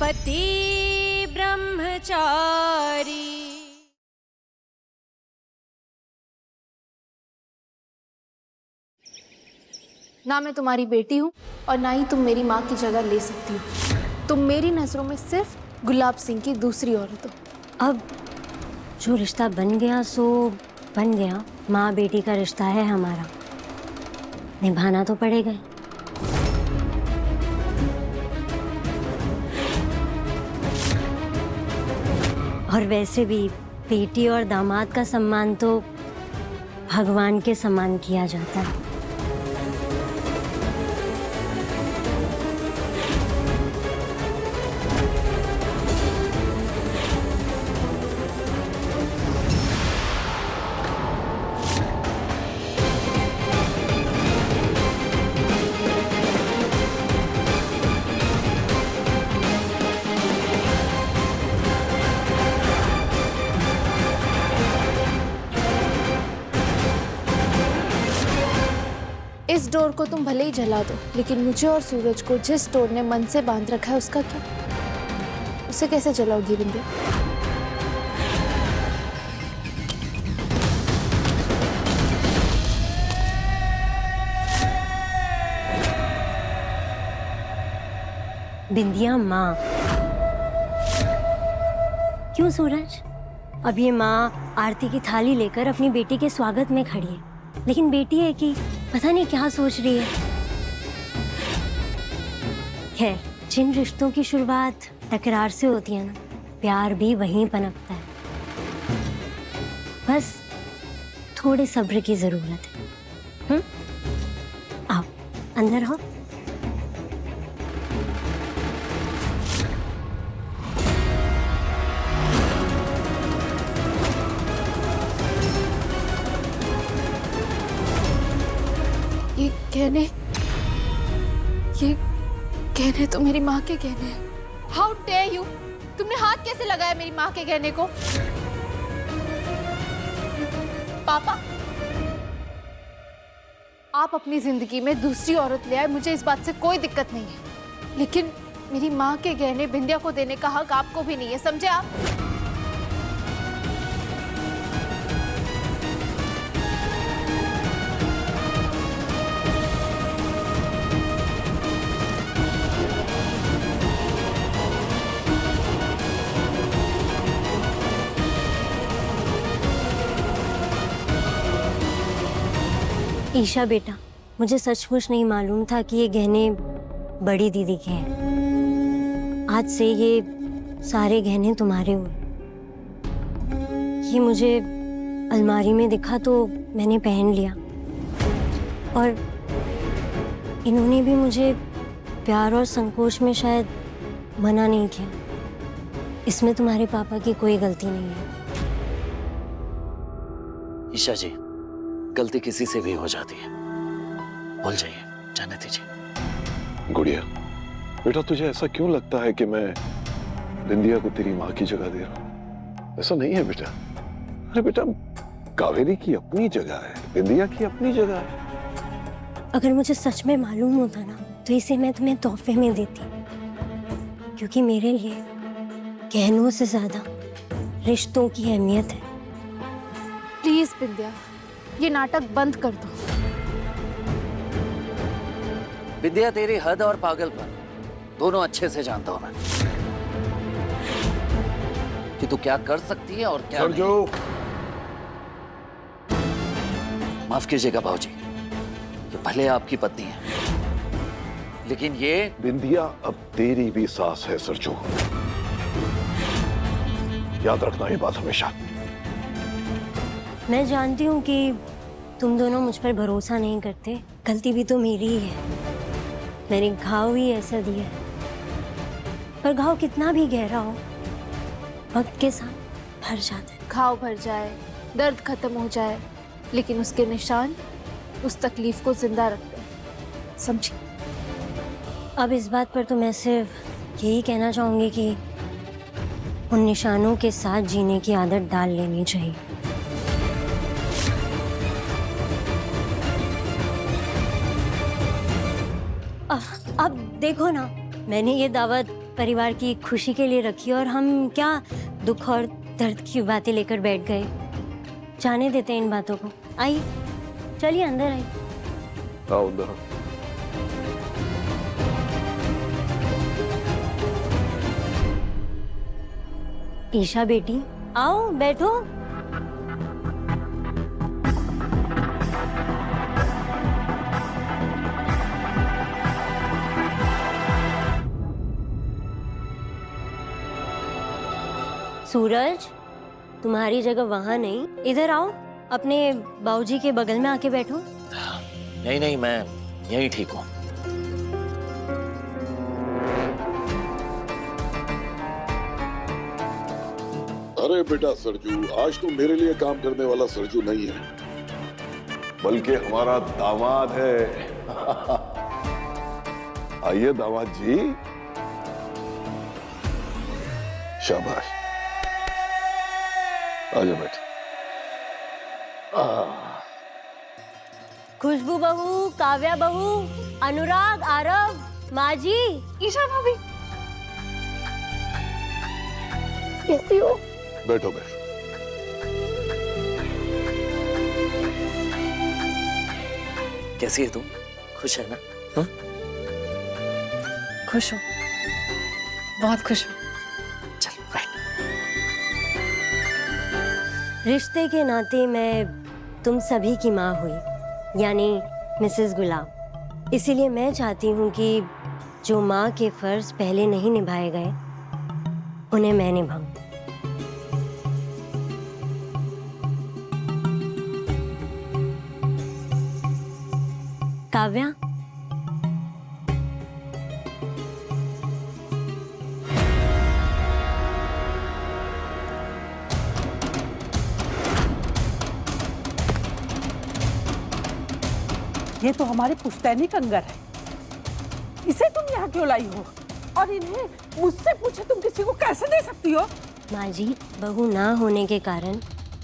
पति ब्रह्मचारी। ना मैं तुम्हारी बेटी हूँ और ना ही तुम मेरी माँ की जगह ले सकती हो। तुम मेरी नजरों में सिर्फ गुलाब सिंह की दूसरी औरत हो। अब जो रिश्ता बन गया सो बन गया। माँ बेटी का रिश्ता है हमारा, निभाना तो पड़ेगा। और वैसे भी बेटी और दामाद का सम्मान तो भगवान के समान किया जाता है। इस डोर को तुम भले ही जला दो, लेकिन मुझे और सूरज को जिस डोर ने मन से बांध रखा है उसका क्या? उसे कैसे जलाओगी बिंदिया? बिंदिया माँ। क्यों सूरज? अब ये माँ आरती की थाली लेकर अपनी बेटी के स्वागत में खड़ी है, लेकिन बेटी है कि पता नहीं क्या सोच रही है। खैर, जिन रिश्तों की शुरुआत तकरार से होती है ना, प्यार भी वहीं पनपता है। बस थोड़े सब्र की जरूरत है। आओ अंदर हो। ये गहने तो मेरी माँ के गहने हैं। How dare you! तुमने हाथ कैसे लगाया मेरी माँ के गहने को? पापा, आप अपनी जिंदगी में दूसरी औरत ले आए, मुझे इस बात से कोई दिक्कत नहीं है, लेकिन मेरी माँ के गहने बिंदिया को देने का हक आपको भी नहीं है, समझे आप? ईशा बेटा, मुझे सचमुच नहीं मालूम था कि ये गहने बड़ी दीदी के हैं। आज से ये सारे गहने तुम्हारे हुए। ये मुझे अलमारी में दिखा तो मैंने पहन लिया, और इन्होंने भी मुझे प्यार और संकोच में शायद मना नहीं किया। इसमें तुम्हारे पापा की कोई गलती नहीं है। ईशा जी, गलती किसी से भी हो जाती है, भूल जाइए, जाने दीजिए। गुड़िया बेटा, तुझे ऐसा क्यों लगता है कि मैं बिंदिया को तेरी माँ की जगह दे रहा हूँ? ऐसा नहीं है बेटा। अरे बेटा, कावेरी की अपनी जगह है, बिंदिया की अपनी जगह है। अगर मुझे सच में मालूम होता ना तो इसे मैं तुम्हें तोहफे में देती, क्योंकि मेरे लिए गहनों से ज्यादा रिश्तों की अहमियत है। प्लीज बिंदिया, ये नाटक बंद कर दो। विद्या, तेरी हद और पागलपन दोनों अच्छे से जानता हूं मैं, कि तू क्या कर सकती है और क्या नहीं। माफ कीजिएगा भाऊजी, ये भले आपकी पत्नी है, लेकिन ये बिंदिया अब तेरी भी सास है सरजू। याद रखना ये बात हमेशा। मैं जानती हूँ कि तुम दोनों मुझ पर भरोसा नहीं करते, गलती भी तो मेरी ही है। मैंने घाव ही ऐसा दिया है, पर घाव कितना भी गहरा हो वक्त के साथ भर जाता है। घाव भर जाए, दर्द खत्म हो जाए, लेकिन उसके निशान उस तकलीफ को जिंदा रखते हैं, समझी? अब इस बात पर तो मैं सिर्फ यही कहना चाहूंगी कि उन निशानों के साथ जीने की आदत डाल लेनी चाहिए। अब देखो ना, मैंने ये दावत परिवार की खुशी के लिए रखी और हम क्या दुख और दर्द की बातें लेकर बैठ गए। जाने देते हैं इन बातों को। आइए, चलिए अंदर आइए। आओ अंदर आओ। ईशा बेटी, आओ बैठो। सूरज, तुम्हारी जगह वहां नहीं, इधर आओ, अपने बाबूजी के बगल में आके बैठो। नहीं नहीं, मैं यही ठीक हूँ। अरे बेटा सरजू, आज तो मेरे लिए काम करने वाला सरजू नहीं है, बल्कि हमारा दामाद है। आइए दामाद जी। शाबाश, आजा बेटे। खुशबू बहू, काव्या बहू, अनुराग, आरव, माँ जी। ईशा भाभी, कैसी हो? बैठो बैठो। कैसी है तुम? खुश है ना? हाँ? खुश हो, बहुत खुश हो। चल बैठ। रिश्ते के नाते मैं तुम सभी की माँ हुई, यानी मिसेस गुलाब। इसीलिए मैं चाहती हूँ कि जो माँ के फर्ज पहले नहीं निभाए गए, उन्हें मैं निभाऊं। काव्या, ये तो हमारे पुश्तैनी कंगर है, इसे तुम यहाँ क्यों लाई हो? और इन्हें मुझसे पूछे तुम किसी को कैसे दे सकती हो? माँ जी, बहू ना होने के कारण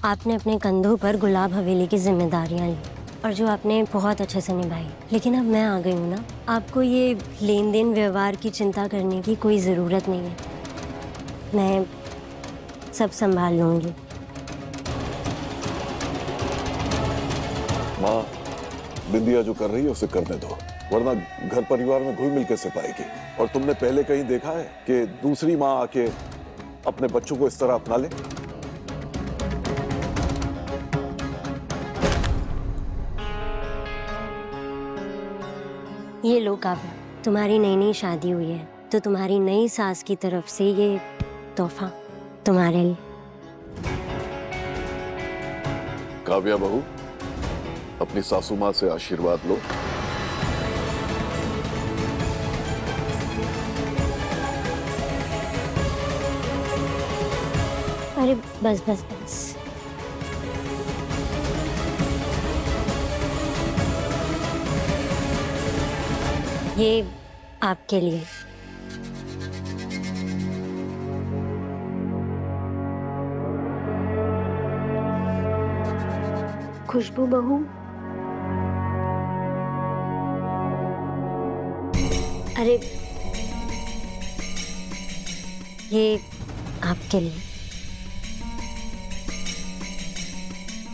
आपने अपने कंधों पर गुलाब हवेली की जिम्मेदारियां ली और जो आपने बहुत अच्छे से निभाई। लेकिन अब मैं आ गई हूँ ना, आपको ये लेन देन व्यवहार की चिंता करने की कोई ज़रूरत नहीं है। मैं सब संभाल लूँगी। माँ, बिंदिया जो कर रही है उसे करने दो, वरना घर परिवार में घुल मिल कैसे पाएगी। और तुमने पहले कहीं देखा है कि दूसरी माँ आके अपने बच्चों को इस तरह अपना ले? ये लो काव्या, तुम्हारी नई नई शादी हुई है तो तुम्हारी नई सास की तरफ से ये तोहफा तुम्हारे लिए। काव्या बहू, अपनी सासू माँ से आशीर्वाद लो। अरे बस बस बस। ये आपके लिए। खुशबू बहू, अरे ये आपके लिए।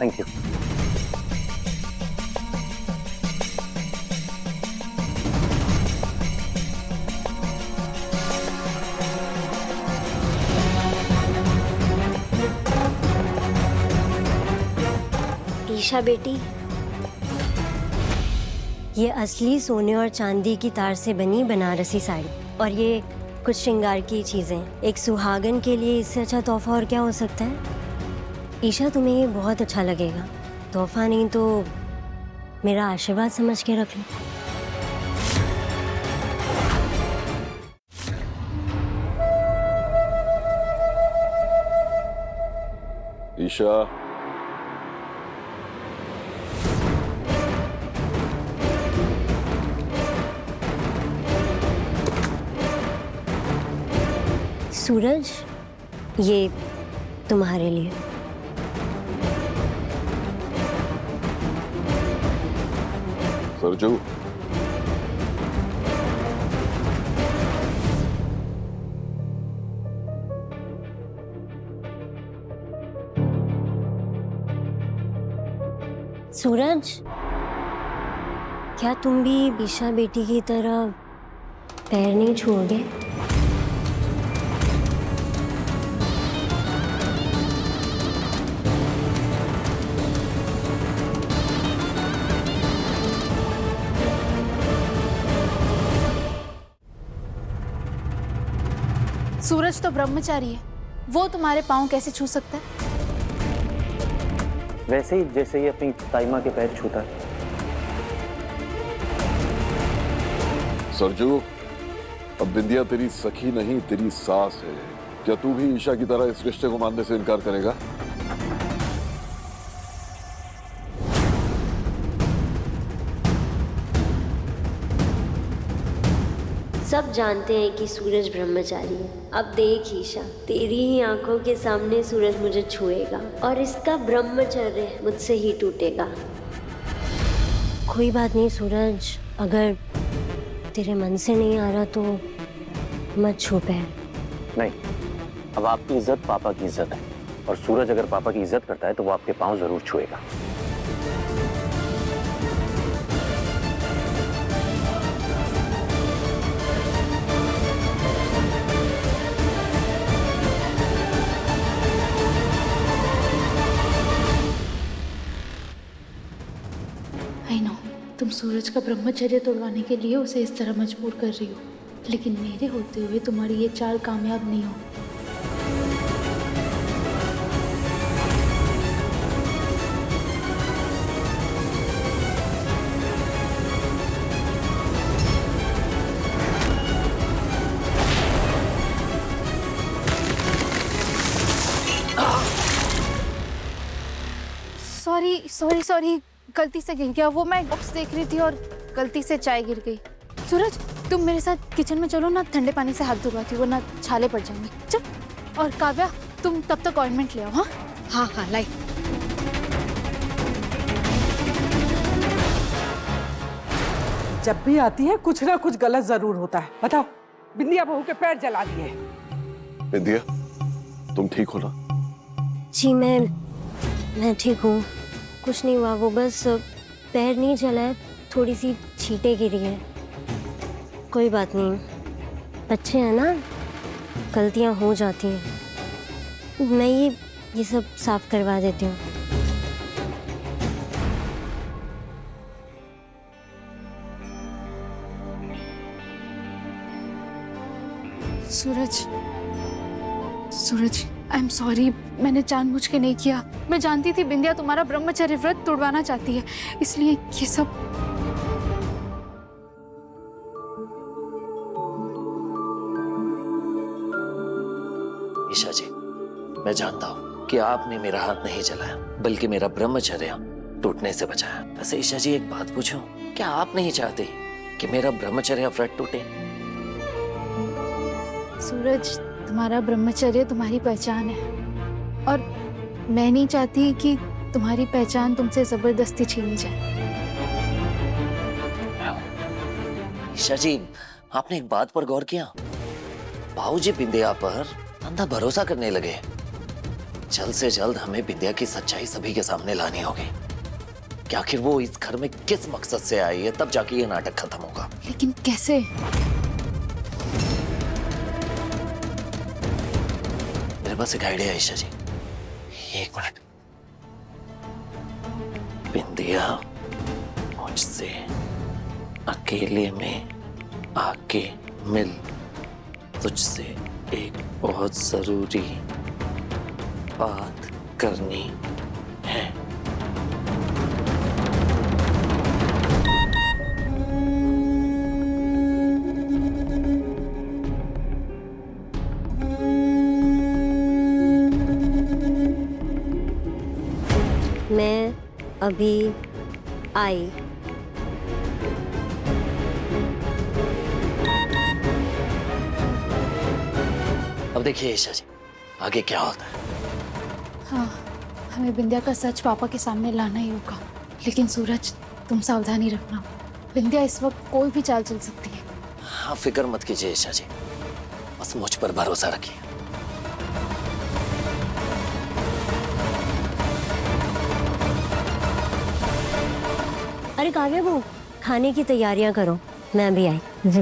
Thank you. ईशा बेटी, ये असली सोने और चांदी की तार से बनी बनारसी साड़ी और ये कुछ श्रृंगार की चीजें। एक सुहागन के लिए इससे अच्छा तोहफा और क्या हो सकता है? ईशा, तुम्हें ये बहुत अच्छा लगेगा। तोहफा नहीं तो मेरा आशीर्वाद समझ के रख लो। ईशा, सूरज, ये तुम्हारे लिए। सरजू, सूरज, क्या तुम भी ईशा बेटी की तरह पैर नहीं छोड़ोगे? सूरज तो ब्रह्मचारी है, वो तुम्हारे पाँव कैसे छू सकता है? वैसे ही जैसे ही अपनी ताई माँ के पैर छूता है। सरजू, अब बिंदिया तेरी सखी नहीं तेरी सास है। क्या तू भी ईशा की तरह इस रिश्ते को मानने से इनकार करेगा? सब जानते हैं कि सूरज ब्रह्मचारी है। अब देख ईशा, तेरी ही आंखों के सामने सूरज मुझे छुएगा और इसका ब्रह्मचर्य मुझसे ही टूटेगा। कोई बात नहीं सूरज, अगर तेरे मन से नहीं आ रहा तो मत छू पैर। नहीं, अब आपकी इज्जत पापा की इज्जत है, और सूरज अगर पापा की इज्जत करता है तो वो आपके पाँव जरूर छुएगा। आई नो, तुम सूरज का ब्रह्मचर्य तोड़वाने के लिए उसे इस तरह मजबूर कर रही हो, लेकिन मेरे होते हुए तुम्हारी ये चाल कामयाब नहीं होगी। सॉरी, गलती से गिर गया। वो मैं बॉक्स देख रही थी और गलती से चाय गिर गई। सूरज, तुम मेरे साथ किचन में चलो ना, ठंडे पानी से हाथ धुलवाती, वरना छाले पड़ जाएंगे। चल। और काव्या, तुम तब तक ऑइंटमेंट ले आओ। हाँ हाँ लाई। जब भी आती है कुछ ना कुछ गलत जरूर होता है। बताओ, बिंदिया बहू के पैर जला दिए। बिंदिया, तुम ठीक हो ना? जी मैं ठीक हूँ, कुछ नहीं हुआ। वो बस पैर नहीं जला है, थोड़ी सी छींटे गिरी है। कोई बात नहीं, बच्चे हैं ना, गलतियाँ हो जाती हैं। मैं ये सब साफ करवा देती हूँ। सूरज, आई एम सॉरी, मैंने जानबूझ के नहीं किया। मैं जानती थी बिंदिया तुम्हारा ब्रह्मचर्य व्रत तोड़वाना चाहती है, इसलिए ये सब। ईशा जी, मैं जानता हूँ कि आपने मेरा हाथ नहीं जलाया, बल्कि मेरा ब्रह्मचर्य टूटने से बचाया। वैसे ईशा जी, एक बात पूछूं, क्या आप नहीं चाहते कि मेरा ब्रह्मचर्य व्रत टूटे? सूरज, तुम्हारा ब्रह्मचर्य तुम्हारी पहचान है, और मैं नहीं चाहती कि तुम्हारी पहचान तुमसे जबरदस्ती छीनी जाए। ईशा जी, आपने एक बात पर गौर किया? बाबूजी बिंदिया पर अंधा भरोसा करने लगे। जल्द से जल्द हमें बिंदिया की सच्चाई सभी के सामने लानी होगी कि आखिर वो इस घर में किस मकसद से आई है, तब जाके ये नाटक खत्म होगा। लेकिन कैसे? मेरे पास एक आइडिया है ईशा जी। एक मिनट। बिंदिया मुझसे अकेले में आके मिल, तुझसे एक बहुत जरूरी बात करनी है। मैं अभी आई। अब देखिए ईशा जी, आगे क्या होता है। हाँ, हमें बिंदिया का सच पापा के सामने लाना ही होगा। लेकिन सूरज, तुम सावधानी रखना, बिंदिया इस वक्त कोई भी चाल चल सकती है। हाँ, फिक्र मत कीजिए ईशा जी, बस मुझ पर भरोसा रखिए। अरे काव्या, वो खाने की तैयारियां करो, मैं भी आई जी।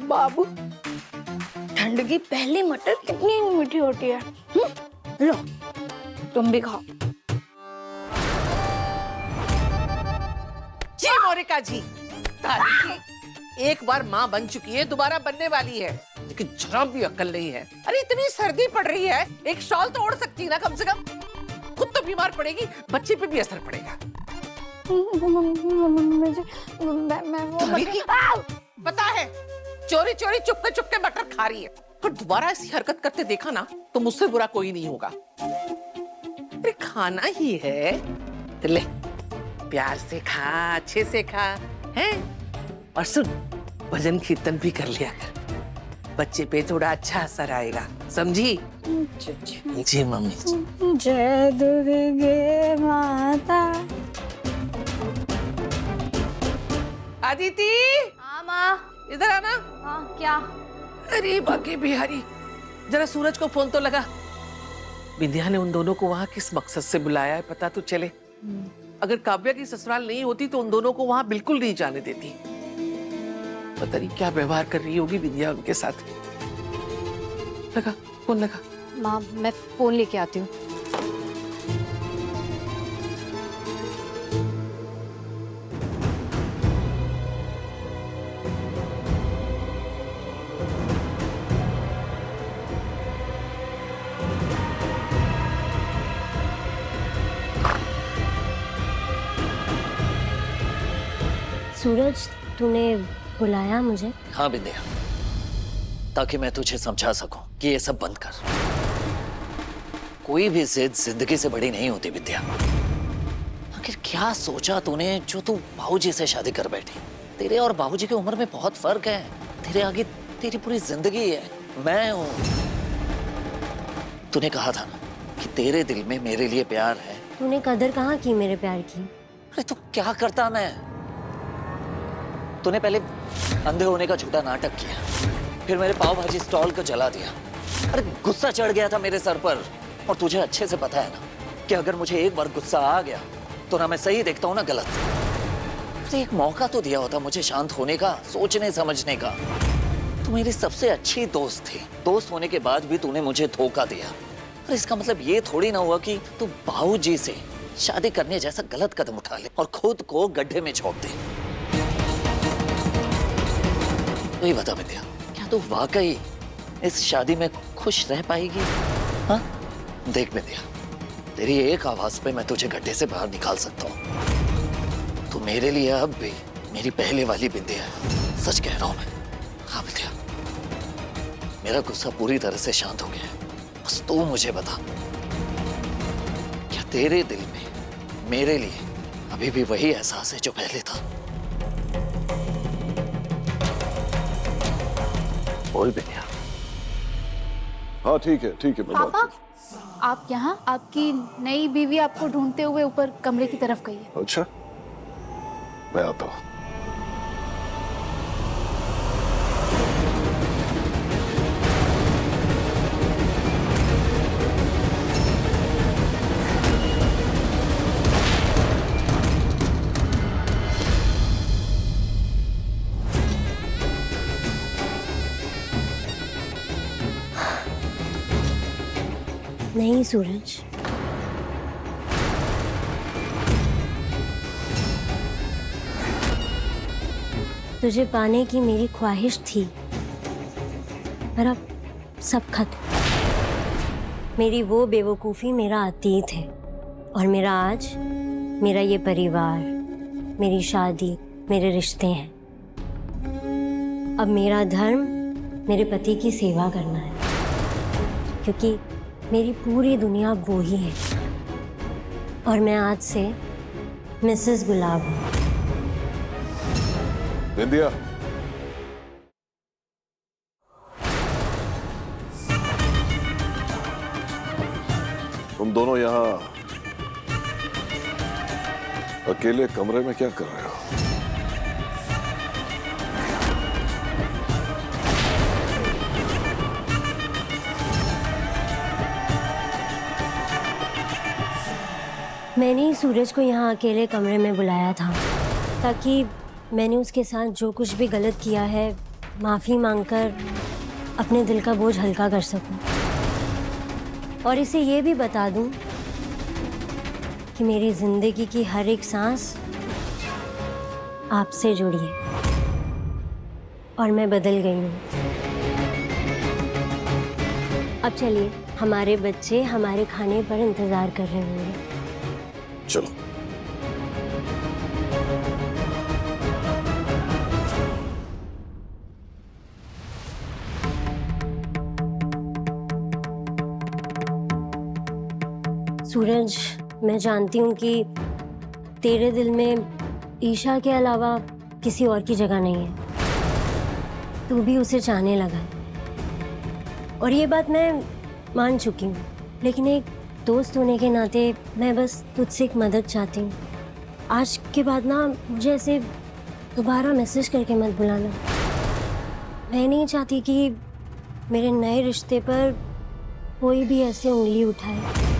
बाबू, ठंड की पहली मटर कितनी मीठी होती है। लो, तुम भी खाओ। जी मोनिका जी, तारीखी एक बार माँ बन चुकी है, दोबारा बनने वाली है, लेकिन जरा भी अक्ल नहीं है। अरे इतनी सर्दी पड़ रही है, एक शॉल तो ओढ़ सकती ना कम से कम। खुद तो बीमार पड़ेगी, बच्चे पे भी असर पड़ेगा। तारीखी, पता है चोरी चोरी चुपके चुपके मटर खा रही है, पर दोबारा ऐसी हरकत करते देखा ना तो मुझसे बुरा कोई नहीं होगा। अरे खाना ही है तो ले, प्यार से खा, अच्छे से खा, हैं? और सुन, भजन कीर्तन भी कर लिया कर, बच्चे पे थोड़ा अच्छा असर आएगा, समझी? जी मम्मी जी। जय दुर्गे माता। आदिति, हाँ माँ। इधर आना। हाँ क्या? अरे बाकी बिहारी, जरा सूरज को फोन तो लगा। विंध्या ने उन दोनों को वहां किस मकसद से बुलाया है पता तो चले। अगर काव्या की ससुराल नहीं होती तो उन दोनों को वहां बिल्कुल नहीं जाने देती। पता नहीं क्या व्यवहार कर रही होगी विंध्या उनके साथ। लगा फोन, लगा। माँ, मैं फोन लेके आती हूँ। सूरज, तूने बुलाया मुझे? हाँ बिंदिया, ताकि मैं तुझे समझा सकूं कि ये सब बंद कर। कोई भी जिद जिंदगी से बड़ी नहीं होती विद्या। आखिर क्या सोचा तूने जो तू बाबूजी से शादी कर बैठी? तेरे और बाबूजी की उम्र में बहुत फर्क है। तेरे आगे तेरी पूरी जिंदगी है, मैं हूं। तूने कहा था ना कि तेरे दिल में मेरे लिए प्यार है। तूने कदर कहाँ की मेरे प्यार की? अरे तो क्या करता मैं? तूने पहले अंधे होने का झूठा नाटक किया, फिर मेरे पाव भाजी स्टॉल को जला दिया। अरे गुस्सा चढ़ गया था मेरे सर पर, और तुझे अच्छे से पता है ना कि अगर मुझे एक बार गुस्सा आ गया तो ना मैं सही देखता हूँ ना गलत। अरे एक मौका तो दिया होता मुझे शांत होने का, सोचने समझने का। तू मेरी सबसे अच्छी दोस्त थी, दोस्त होने के बाद भी तूने मुझे धोखा दिया। और इसका मतलब ये थोड़ी ना हुआ कि तू बाबूजी से शादी करने जैसा गलत कदम उठा ले और खुद को गड्ढे में झोंक दे। तो ये बता विद्या, क्या तू वाकई इस शादी में खुश रह पाएगी? हाँ देख विद्या, तेरी एक आवाज पे मैं तुझे गड्ढे से बाहर निकाल सकता हूँ। तू मेरे लिए अब भी मेरी पहले वाली विद्या है, सच कह रहा हूं मैं। हाँ विद्या, मेरा गुस्सा पूरी तरह से शांत हो गया है। बस तू मुझे बता, क्या तेरे दिल में मेरे लिए अभी भी वही एहसास है जो पहले था? बोल विद्या। हाँ ठीक है मैं बात पापा, करता आप यहाँ, आपकी नई बीवी आपको ढूंढते हुए ऊपर कमरे की तरफ गई है। हूं। अच्छा, मैं आता हूँ। नहीं सूरज, तुझे पाने की मेरी ख्वाहिश थी, पर अब सब खत्म। मेरी वो बेवकूफ़ी मेरा अतीत है, और मेरा आज, मेरा ये परिवार, मेरी शादी, मेरे रिश्ते हैं। अब मेरा धर्म मेरे पति की सेवा करना है, क्योंकि मेरी पूरी दुनिया वो ही है, और मैं आज से मिसेस गुलाब हूँ। विंध्या, तुम दोनों यहाँ अकेले कमरे में क्या कर रहे हो? मैंने ही सूरज को यहाँ अकेले कमरे में बुलाया था ताकि मैंने उसके साथ जो कुछ भी गलत किया है माफ़ी मांगकर अपने दिल का बोझ हल्का कर सकूं और इसे ये भी बता दूं कि मेरी ज़िंदगी की हर एक सांस आपसे जुड़ी है और मैं बदल गई हूँ। अब चलिए, हमारे बच्चे हमारे खाने पर इंतज़ार कर रहे होंगे। चलो। सूरज, मैं जानती हूँ कि तेरे दिल में ईशा के अलावा किसी और की जगह नहीं है। तू भी उसे चाहने लगा है और ये बात मैं मान चुकी हूँ, लेकिन एक दोस्त होने के नाते मैं बस तुझसे एक मदद चाहती हूँ। आज के बाद ना मुझे ऐसे दोबारा मैसेज करके मत बुलाना। मैं नहीं चाहती कि मेरे नए रिश्ते पर कोई भी ऐसे उंगली उठाए।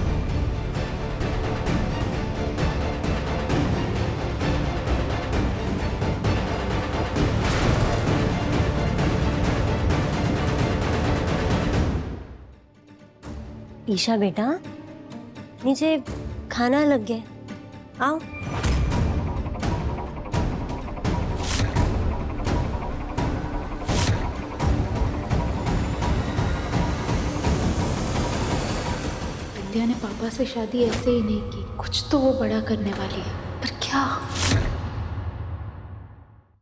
ईशा बेटा, नीचे खाना लग गया, आओ। विद्या ने पापा से शादी ऐसे ही नहीं की, कुछ तो वो बड़ा करने वाली है, पर क्या?